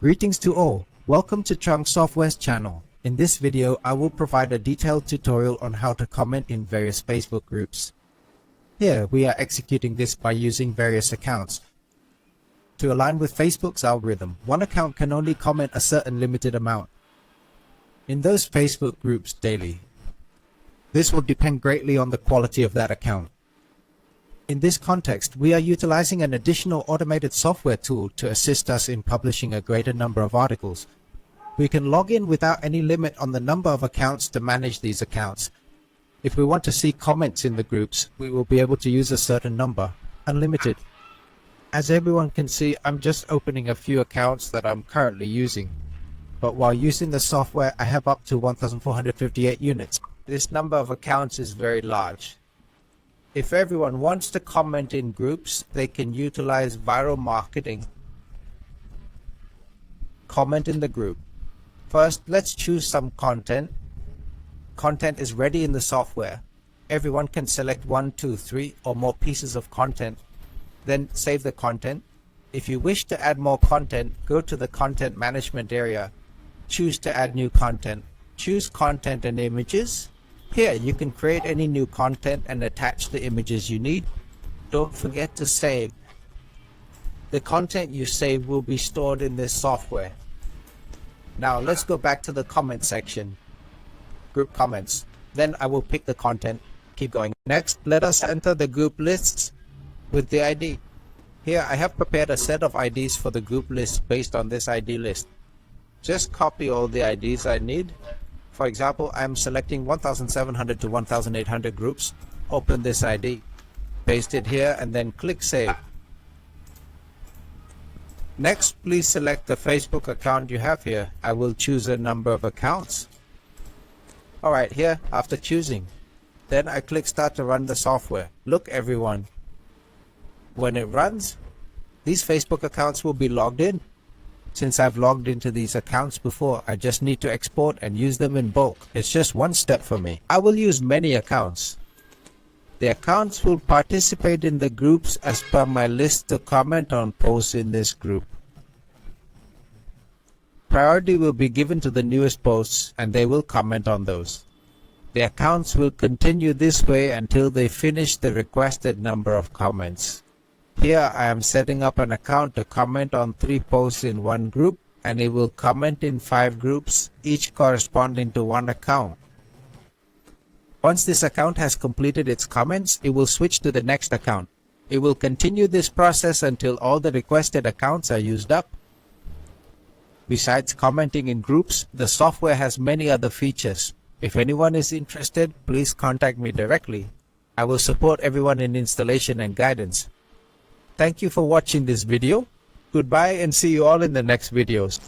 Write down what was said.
Greetings to all. Welcome to Trung Software's channel. In this video, I will provide a detailed tutorial on how to comment in various Facebook groups. Here, we are executing this by using various accounts. To align with Facebook's algorithm, one account can only comment a certain limited amount in those Facebook groups daily. This will depend greatly on the quality of that account. In this context, we are utilizing an additional automated software tool to assist us in publishing a greater number of articles. We can log in without any limit on the number of accounts to manage these accounts. If we want to see comments in the groups, we will be able to use a certain number, unlimited. As everyone can see, I'm just opening a few accounts that I'm currently using. But while using the software, I have up to 1,458 units. This number of accounts is very large. If everyone wants to comment in groups, they can utilize viral marketing. Comment in the group. First, let's choose some content. Content is ready in the software. Everyone can select 1, 2, 3 or more pieces of content. Then save the content. If you wish to add more content, go to the content management area. Choose to add new content. Choose content and images. Here, you can create any new content and attach the images you need. Don't forget to save. The content you save will be stored in this software. Now, let's go back to the comment section. Group comments. Then I will pick the content. Keep going. Next, let us enter the group lists with the ID. Here, I have prepared a set of IDs for the group list based on this ID list. Just copy all the IDs I need. For example, I am selecting 1,700 to 1,800 groups. Open this ID, paste it here, and then click Save. Next, please select the Facebook account you have here. I will choose a number of accounts. Alright, here, after choosing, then I click Start to run the software. Look everyone, when it runs, these Facebook accounts will be logged in. Since I've logged into these accounts before, I just need to export and use them in bulk. It's just one step for me. I will use many accounts. The accounts will participate in the groups as per my list to comment on posts in this group. Priority will be given to the newest posts and they will comment on those. The accounts will continue this way until they finish the requested number of comments. Here I am setting up an account to comment on 3 posts in one group, and it will comment in 5 groups, each corresponding to one account. Once this account has completed its comments, it will switch to the next account. It will continue this process until all the requested accounts are used up. Besides commenting in groups, the software has many other features. If anyone is interested, please contact me directly. I will support everyone in installation and guidance. Thank you for watching this video. Goodbye and see you all in the next videos.